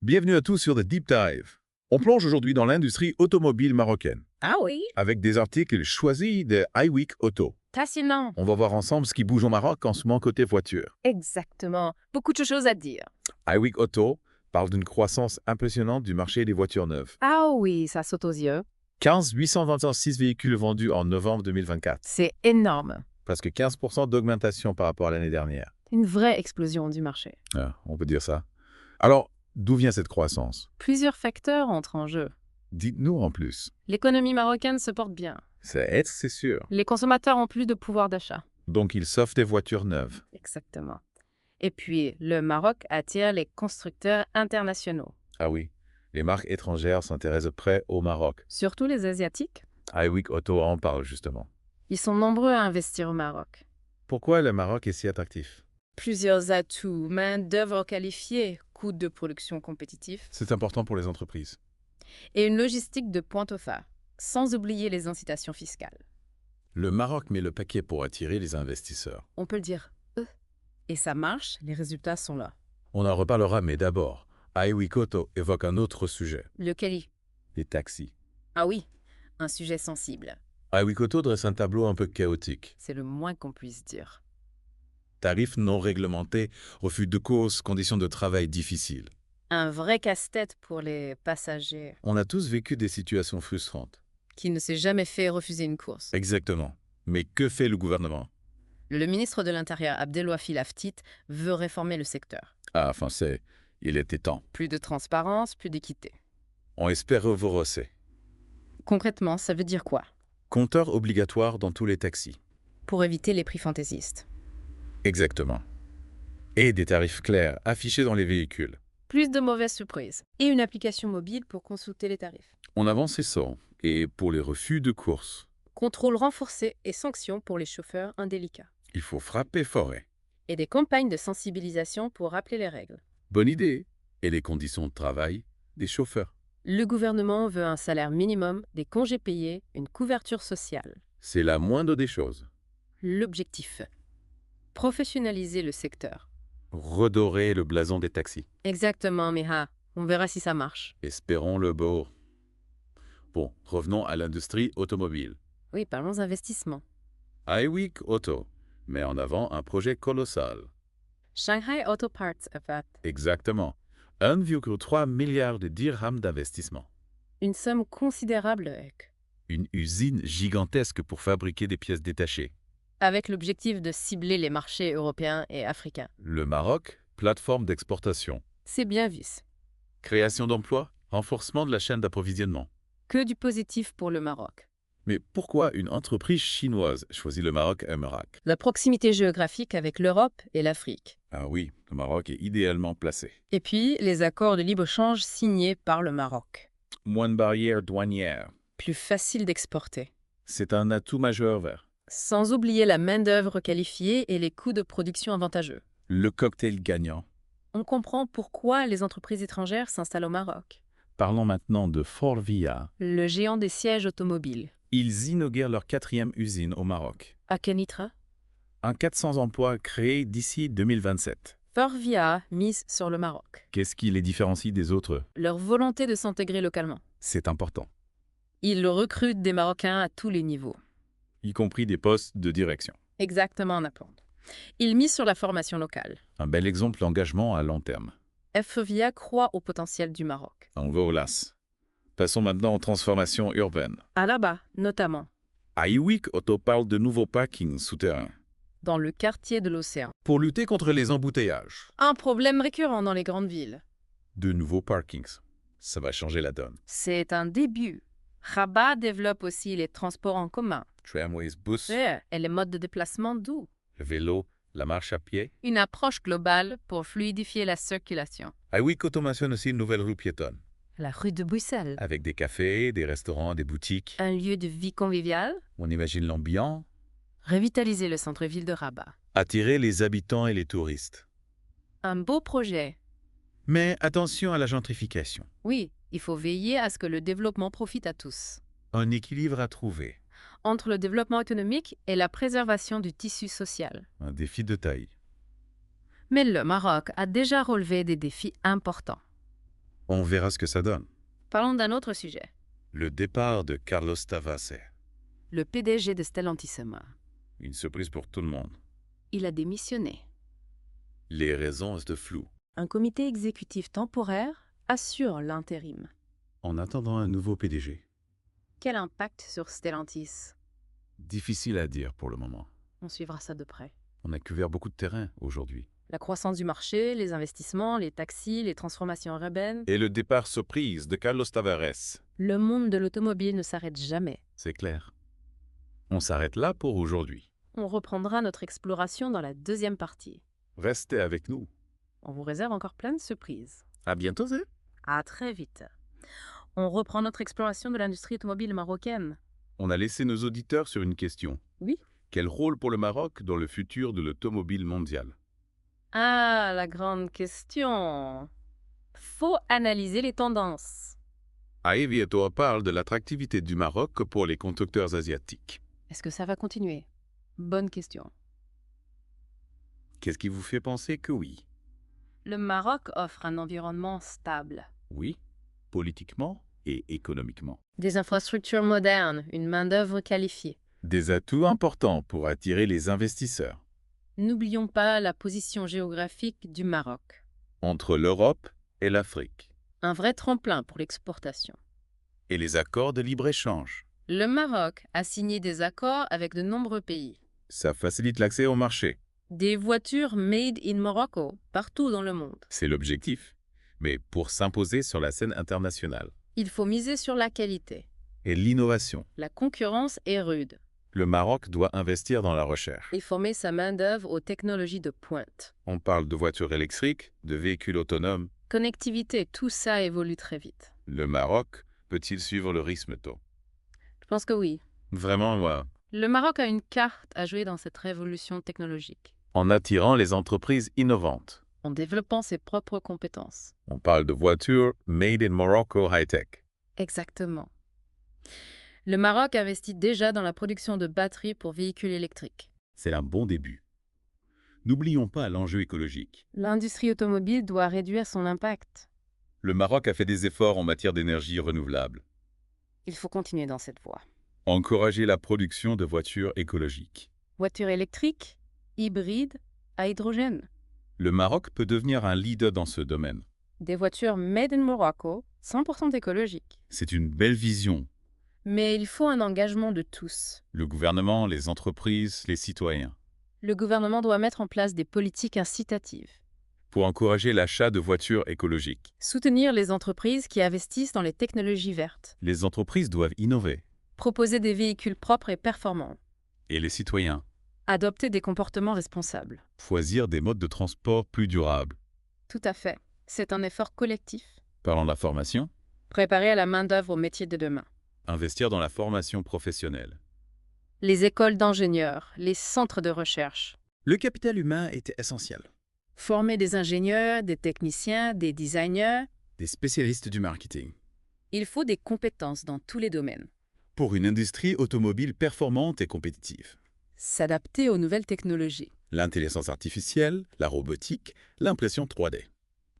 Bienvenue à tous sur The Deep Dive. On plonge aujourd'hui dans l'industrie automobile marocaine, Ah oui, avec des articles choisis de iWeek Auto. fascinant. On va voir ensemble ce qui bouge au Maroc en ce moment côté voiture. Exactement. Beaucoup de choses à dire. iWeek Auto parle d'une croissance impressionnante du marché des voitures neuves. Ah oui, ça saute aux yeux. 826 véhicules vendus en novembre 2024. C'est énorme. Presque 15% d'augmentation par rapport à l'année dernière. Une vraie explosion du marché. Ah, on peut dire ça. Alors, d'où vient cette croissance? Plusieurs facteurs entrent en jeu. Dites-nous en plus. L'économie marocaine se porte bien. C'est sûr. Les consommateurs ont plus de pouvoir d'achat. Donc, ils s'offrent des voitures neuves. Exactement. Et puis, le Maroc attire les constructeurs internationaux, Ah oui, les marques étrangères s'intéressent près au Maroc. surtout les Asiatiques. iWeek Auto en parle justement. Ils sont nombreux à investir au Maroc. Pourquoi le Maroc est si attractif? Plusieurs atouts, main-d'œuvre qualifiée, coûts de production compétitifs C'est important pour les entreprises. et une logistique de pointe au phare, sans oublier les incitations fiscales. Le Maroc met le paquet pour attirer les investisseurs. On peut le dire eux. Et ça marche, les résultats sont là. On en reparlera, mais d'abord, iWeek Auto évoque un autre sujet, Lequel? les taxis. Ah oui, un sujet sensible. iWeek Auto dresse un tableau un peu chaotique. C'est le moins qu'on puisse dire. Tarifs non réglementés, refus de courses, conditions de travail difficiles. Un vrai casse-tête pour les passagers On a tous vécu des situations frustrantes. qui ne s'est jamais fait refuser une course. Exactement. Mais que fait le gouvernement? Le ministre de l'Intérieur, Abdelwafi Laftit, veut réformer le secteur. Ah, il était temps. Plus de transparence, plus d'équité. On espère vous rosser. Concrètement, ça veut dire quoi? Compteur obligatoire dans tous les taxis. Pour éviter les prix fantaisistes. Exactement. Et des tarifs clairs affichés dans les véhicules. Plus de mauvaises surprises. Et une application mobile pour consulter les tarifs. On avance et sort. Et pour les refus de course, Contrôle renforcé et sanctions pour les chauffeurs indélicats. il faut frapper fort. Et des campagnes de sensibilisation pour rappeler les règles. Bonne idée. Et les conditions de travail des chauffeurs. Le gouvernement veut un salaire minimum, des congés payés, une couverture sociale. C'est la moindre des choses. L'objectif: professionnaliser le secteur. Redorer le blason des taxis. Exactement, Meha. On verra si ça marche. Espérons le beau. Bon, revenons à l'industrie automobile. Oui, parlons investissement. iWeek Auto met en avant un projet colossal. Shanghai Auto Parts FAT. Exactement. 1,3 milliard de dirhams d'investissement. Une somme considérable, Une usine gigantesque pour fabriquer des pièces détachées. avec l'objectif de cibler les marchés européens et africains. Le Maroc, plateforme d'exportation. C'est bien vu. Création d'emplois, renforcement de la chaîne d'approvisionnement. Que du positif pour le Maroc. Mais pourquoi une entreprise chinoise choisit le Maroc et Merak? La proximité géographique avec l'Europe et l'Afrique. Ah oui, le Maroc est idéalement placé. Et puis, les accords de libre-échange signés par le Maroc. Moins de barrières douanières. Plus facile d'exporter. C'est un atout majeur vert. Sans oublier la main-d'œuvre qualifiée et les coûts de production avantageux. Le cocktail gagnant. On comprend pourquoi les entreprises étrangères s'installent au Maroc. Parlons maintenant de Forvia. Le géant des sièges automobiles. Ils inaugurent leur 4e usine au Maroc. À Kenitra, Un 400 emplois créés d'ici 2027. Forvia mise sur le Maroc. Qu'est-ce qui les différencie des autres? Leur volonté de s'intégrer localement. C'est important, Ils recrutent des Marocains à tous les niveaux. y compris des postes de direction. Exactement en apprendre. Ils misent sur la formation locale. Un bel exemple d'engagement à long terme. Forvia croit au potentiel du Maroc. On va au LAS. Passons maintenant aux transformations urbaines. À là-bas, notamment, iWeek Auto parle de nouveaux parkings souterrains. dans le quartier de l'Océan. Pour lutter contre les embouteillages. Un problème récurrent dans les grandes villes. De nouveaux parkings. Ça va changer la donne. C'est un début. Rabat développe aussi les transports en commun. Tramways, bus, Et les modes de déplacement doux. le vélo, la marche à pied. Une approche globale pour fluidifier la circulation. iWeek Auto mentionne aussi une nouvelle rue piétonne. La rue de Bruxelles. Avec des cafés, des restaurants, des boutiques. Un lieu de vie convivial. On imagine l'ambiance. Revitaliser le centre-ville de Rabat. Attirer les habitants et les touristes. Un beau projet. Mais attention à la gentrification. Oui, il faut veiller à ce que le développement profite à tous. Un équilibre à trouver. Entre le développement économique et la préservation du tissu social. Un défi de taille. Mais le Maroc a déjà relevé des défis importants. On verra ce que ça donne. Parlons d'un autre sujet. Le départ de Carlos Tavares. Le PDG de Stellantis. Une surprise pour tout le monde. Il a démissionné. Les raisons restent floues. Un comité exécutif temporaire assure l'intérim. En attendant un nouveau PDG. Quel impact sur Stellantis? Difficile à dire pour le moment. On suivra ça de près. On a couvert beaucoup de terrain aujourd'hui. La croissance du marché, les investissements, les taxis, les transformations urbaines. Et le départ surprise de Carlos Tavares. Le monde de l'automobile ne s'arrête jamais. C'est clair. On s'arrête là pour aujourd'hui. On reprendra notre exploration dans la deuxième partie. Restez avec nous. On vous réserve encore plein de surprises. À bientôt, Zé. À très vite. On reprend notre exploration de l'industrie automobile marocaine. On a laissé nos auditeurs sur une question. Oui. Quel rôle pour le Maroc dans le futur de l'automobile mondiale? Ah, la grande question. Faut analyser les tendances. Aïviato parle de l'attractivité du Maroc pour les constructeurs asiatiques. Est-ce que ça va continuer? Bonne question. Qu'est-ce qui vous fait penser que oui? Le Maroc offre un environnement stable. Oui, politiquement et économiquement. Des infrastructures modernes, une main-d'œuvre qualifiée. Des atouts importants pour attirer les investisseurs. N'oublions pas la position géographique du Maroc. Entre l'Europe et l'Afrique. Un vrai tremplin pour l'exportation. Et les accords de libre-échange. Le Maroc a signé des accords avec de nombreux pays. Ça facilite l'accès au marché. Des voitures made in Morocco partout dans le monde. C'est l'objectif. Mais pour s'imposer sur la scène internationale. Il faut miser sur la qualité. Et l'innovation. La concurrence est rude. Le Maroc doit investir dans la recherche. Et former sa main-d'œuvre aux technologies de pointe. On parle de voitures électriques, de véhicules autonomes. Connectivité, tout ça évolue très vite. Le Maroc peut-il suivre le rythme tôt? Je pense que oui. Vraiment, moi. Le Maroc a une carte à jouer dans cette révolution technologique. En attirant les entreprises innovantes. En développant ses propres compétences. On parle de voitures made in Morocco high-tech. Exactement. Le Maroc investit déjà dans la production de batteries pour véhicules électriques. C'est un bon début. N'oublions pas l'enjeu écologique. L'industrie automobile doit réduire son impact. Le Maroc a fait des efforts en matière d'énergie renouvelable. Il faut continuer dans cette voie. Encourager la production de voitures écologiques. Voitures électriques, hybrides, à hydrogène. Le Maroc peut devenir un leader dans ce domaine. Des voitures made in Morocco, 100% écologiques. C'est une belle vision. Mais il faut un engagement de tous. Le gouvernement, les entreprises, les citoyens. Le gouvernement doit mettre en place des politiques incitatives. Pour encourager l'achat de voitures écologiques. Soutenir les entreprises qui investissent dans les technologies vertes. Les entreprises doivent innover. Proposer des véhicules propres et performants. Et les citoyens. Adopter des comportements responsables. Choisir des modes de transport plus durables. Tout à fait. C'est un effort collectif. Parlant de la formation. Préparer à la main-d'œuvre au métier de demain. Investir dans la formation professionnelle. Les écoles d'ingénieurs, les centres de recherche. Le capital humain était essentiel. Former des ingénieurs, des techniciens, des designers. Des spécialistes du marketing. Il faut des compétences dans tous les domaines. Pour une industrie automobile performante et compétitive. S'adapter aux nouvelles technologies. L'intelligence artificielle, la robotique, l'impression 3D.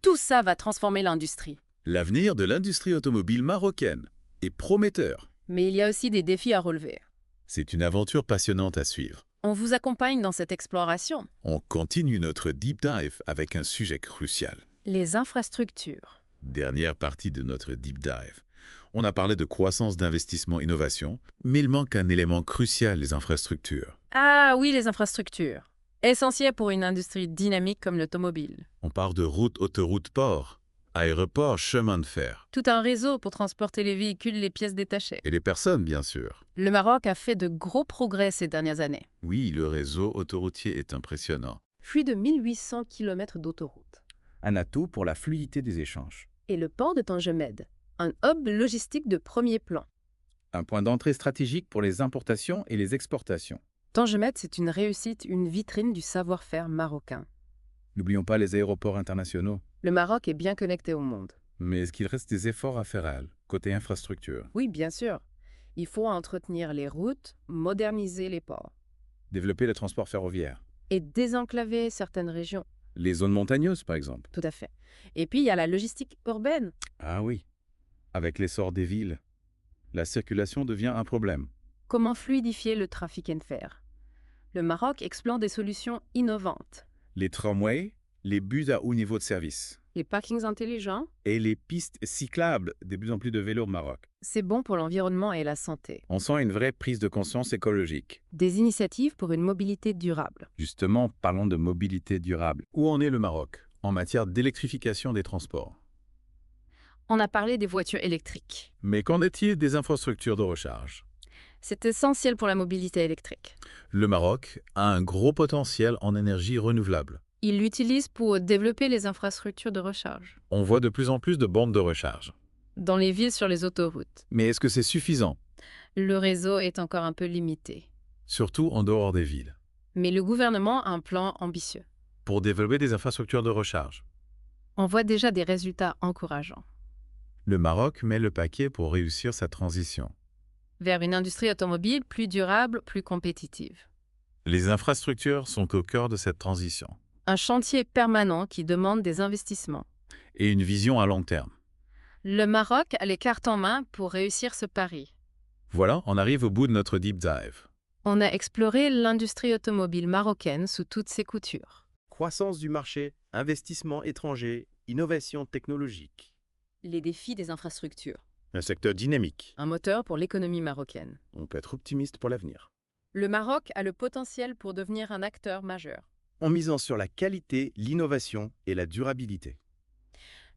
Tout ça va transformer l'industrie. L'avenir de l'industrie automobile marocaine est prometteur. Mais il y a aussi des défis à relever. C'est une aventure passionnante à suivre. On vous accompagne dans cette exploration. On continue notre deep dive avec un sujet crucial. Les infrastructures. Dernière partie de notre deep dive. On a parlé de croissance, d'investissement, innovation, mais il manque un élément crucial, les infrastructures. Ah oui, les infrastructures. Essentielles pour une industrie dynamique comme l'automobile. On parle de routes, autoroutes, ports, aéroports, chemins de fer. Tout un réseau pour transporter les véhicules, les pièces détachées. Et les personnes, bien sûr. Le Maroc a fait de gros progrès ces dernières années. Oui, le réseau autoroutier est impressionnant. Plus de 1800 km d'autoroutes. Un atout pour la fluidité des échanges. Et le port de Tangemed, un hub logistique de premier plan. Un point d'entrée stratégique pour les importations et les exportations. Tangemed, c'est une réussite, une vitrine du savoir-faire marocain. N'oublions pas les aéroports internationaux. Le Maroc est bien connecté au monde. Mais est-ce qu'il reste des efforts à faire, côté infrastructure? Oui, bien sûr. Il faut entretenir les routes, moderniser les ports. Développer le transport ferroviaire. Et désenclaver certaines régions. Les zones montagneuses, par exemple. Tout à fait. Et puis, il y a la logistique urbaine. Ah oui. Avec l'essor des villes, la circulation devient un problème. Comment fluidifier le trafic and fer? Le Maroc explore des solutions innovantes. Les tramways, les bus à haut niveau de service. Les parkings intelligents, Et les pistes cyclables, de plus en plus de vélos au Maroc. c'est bon pour l'environnement et la santé. On sent une vraie prise de conscience écologique. Des initiatives pour une mobilité durable. Justement, parlons de mobilité durable. Où en est le Maroc en matière d'électrification des transports? On a parlé des voitures électriques. Mais qu'en est-il des infrastructures de recharge? C'est essentiel pour la mobilité électrique. Le Maroc a un gros potentiel en énergie renouvelable. Ils l'utilisent pour développer les infrastructures de recharge. On voit de plus en plus de bornes de recharge. Dans les villes, sur les autoroutes. Mais est-ce que c'est suffisant? Le réseau est encore un peu limité. Surtout en dehors des villes, Mais le gouvernement a un plan ambitieux. pour développer des infrastructures de recharge. On voit déjà des résultats encourageants. Le Maroc met le paquet pour réussir sa transition. Vers une industrie automobile plus durable, plus compétitive. Les infrastructures sont au cœur de cette transition. Un chantier permanent qui demande des investissements. Et une vision à long terme. Le Maroc a les cartes en main pour réussir ce pari. Voilà, on arrive au bout de notre deep dive. On a exploré l'industrie automobile marocaine sous toutes ses coutures. Croissance du marché, investissement étranger, innovation technologique. Les défis des infrastructures. Un secteur dynamique. Un moteur pour l'économie marocaine. On peut être optimiste pour l'avenir. Le Maroc a le potentiel pour devenir un acteur majeur. En misant sur la qualité, l'innovation et la durabilité.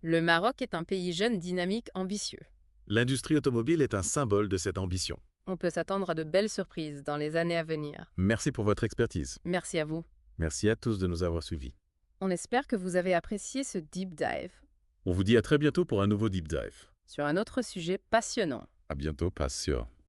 Le Maroc est un pays jeune, dynamique, ambitieux. L'industrie automobile est un symbole de cette ambition. On peut s'attendre à de belles surprises dans les années à venir. Merci pour votre expertise. Merci à vous. Merci à tous de nous avoir suivis. On espère que vous avez apprécié ce deep dive On vous dit à très bientôt pour un nouveau deep dive. sur un autre sujet passionnant. À bientôt, pas sûr.